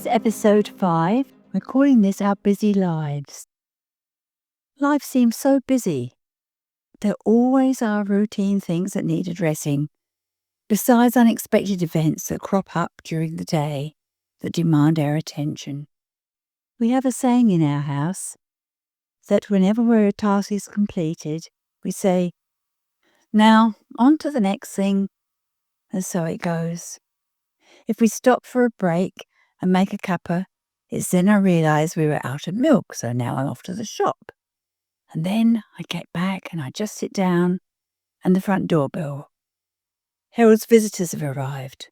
episode 5. We're calling this Our Busy Lives. Life seems so busy. There always are routine things that need addressing, besides unexpected events that crop up during the day that demand our attention. We have a saying in our house that whenever a task is completed, we say, "Now, on to the next thing," and so it goes. If we stop for a break and make a cuppa, it's then I realise we were out of milk, so now I'm off to the shop. And then I get back and I just sit down and the front doorbell. Harold's visitors have arrived,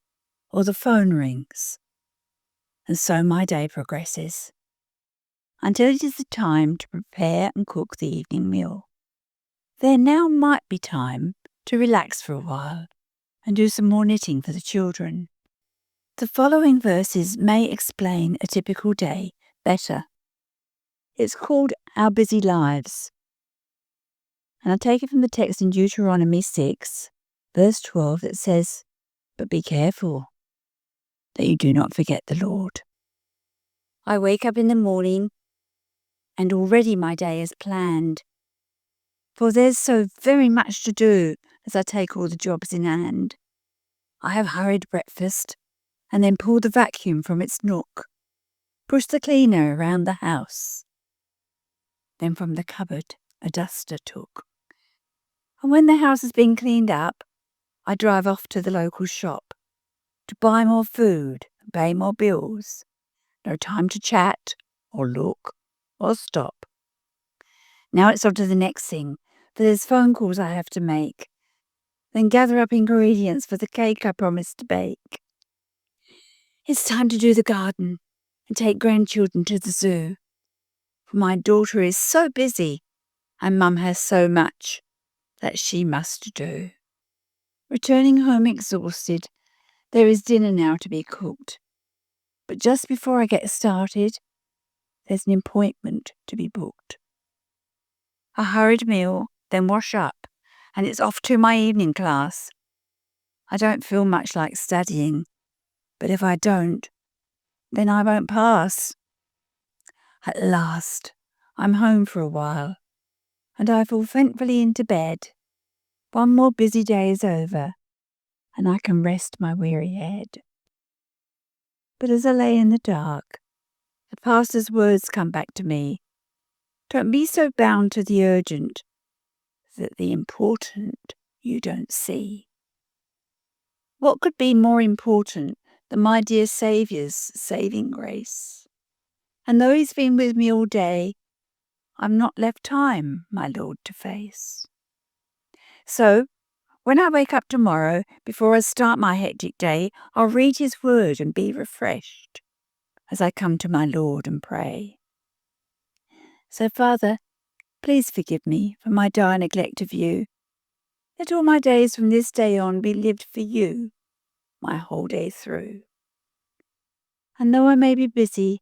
or the phone rings. And so my day progresses, until it is the time to prepare and cook the evening meal. There now might be time to relax for a while and do some more knitting for the children. The following verses may explain a typical day better. It's called Our Busy Lives. And I take it from the text in Deuteronomy 6, verse 12, that says, "But be careful that you do not forget the Lord." I wake up in the morning and already my day is planned. For there's so very much to do as I take all the jobs in hand. I have hurried breakfast and then pull the vacuum from its nook, push the cleaner around the house. Then from the cupboard a duster took. And when the house has been cleaned up, I drive off to the local shop to buy more food and pay more bills. No time to chat or look or stop. Now it's on to the next thing, for there's phone calls I have to make. Then gather up ingredients for the cake I promised to bake. It's time to do the garden and take grandchildren to the zoo. For my daughter is so busy and Mum has so much that she must do. Returning home exhausted, there is dinner now to be cooked. But just before I get started, there's an appointment to be booked. A hurried meal, then wash up, and it's off to my evening class. I don't feel much like studying, but if I don't, then I won't pass. At last, I'm home for a while, and I fall thankfully into bed. One more busy day is over, and I can rest my weary head. But as I lay in the dark, the pastor's words come back to me. Don't be so bound to the urgent that the important you don't see. What could be more important than my dear Saviour's saving grace? And though he's been with me all day, I've not left time my Lord to face. So, when I wake up tomorrow, before I start my hectic day, I'll read his word and be refreshed as I come to my Lord and pray. So, Father, please forgive me for my dire neglect of you. Let all my days from this day on be lived for you, my whole day through. And though I may be busy,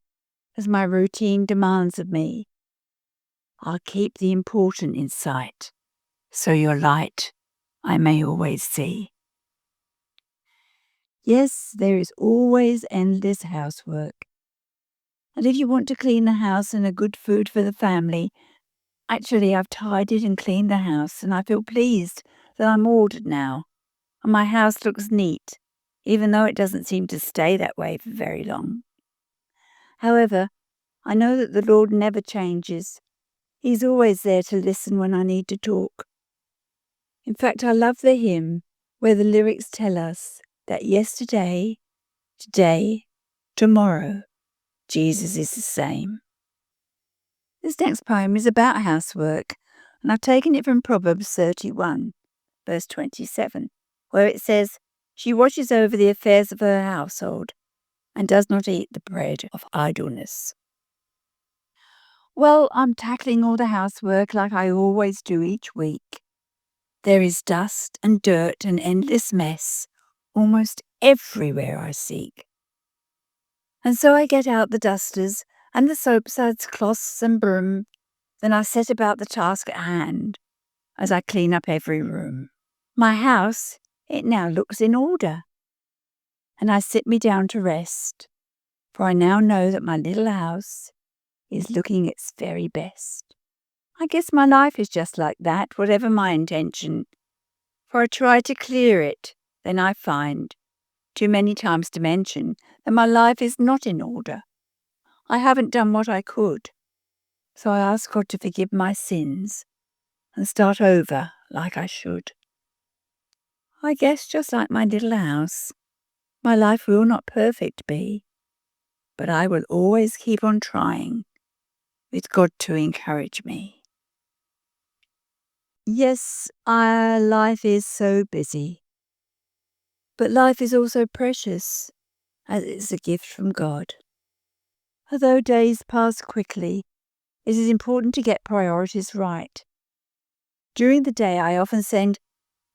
as my routine demands of me, I'll keep the important in sight, so your light I may always see. Yes, there is always endless housework. And if you want to clean the house and a good food for the family, actually I've tidied and cleaned the house and I feel pleased that I'm ordered now. And my house looks neat, even though it doesn't seem to stay that way for very long. However, I know that the Lord never changes. He's always there to listen when I need to talk. In fact, I love the hymn where the lyrics tell us that yesterday, today, tomorrow, Jesus is the same. This next poem is about housework, and I've taken it from Proverbs 31, verse 27, where it says, "She watches over the affairs of her household and does not eat the bread of idleness." Well, I'm tackling all the housework like I always do each week. There is dust and dirt and endless mess almost everywhere I seek. And so I get out the dusters and the soapsuds, cloths and broom. Then I set about the task at hand as I clean up every room. My house, it now looks in order. And I sit me down to rest, for I now know that my little house is looking its very best. I guess my life is just like that, whatever my intention, for I try to clear it, then I find, too many times to mention, that my life is not in order. I haven't done what I could, so I ask God to forgive my sins and start over like I should. I guess just like my little house, my life will not perfect be, but I will always keep on trying, with God to encourage me. Yes, our life is so busy, but life is also precious, as it's a gift from God. Although days pass quickly, it is important to get priorities right. During the day, I often send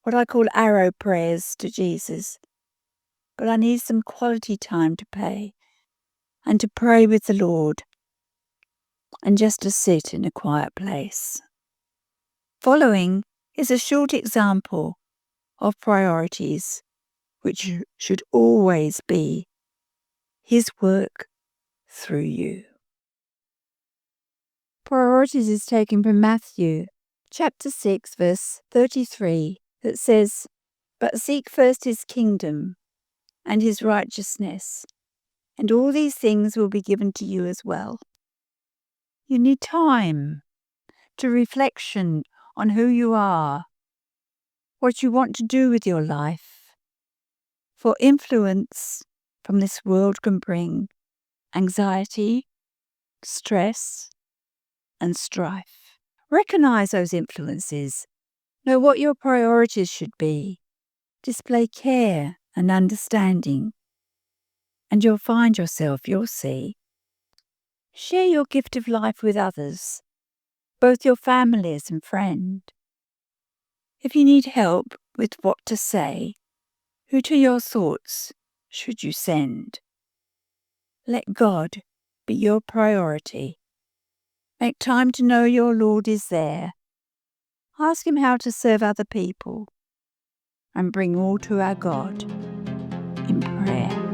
what I call arrow prayers to Jesus, but I need some quality time to pray and to pray with the Lord and just to sit in a quiet place. Following is a short example of priorities, which should always be His work through you. Priorities is taken from Matthew chapter 6 verse 33 that says, "But seek first His kingdom and His righteousness, and all these things will be given to you as well." You need time to reflection on who you are, what you want to do with your life, for influence from this world can bring anxiety, stress, and strife. Recognize those influences. Know what your priorities should be. Display care and understanding. And you'll find yourself, you'll see. Share your gift of life with others, both your families and friends. If you need help with what to say, who to your thoughts should you send? Let God be your priority. Make time to know your Lord is there. Ask Him how to serve other people and bring all to our God in prayer.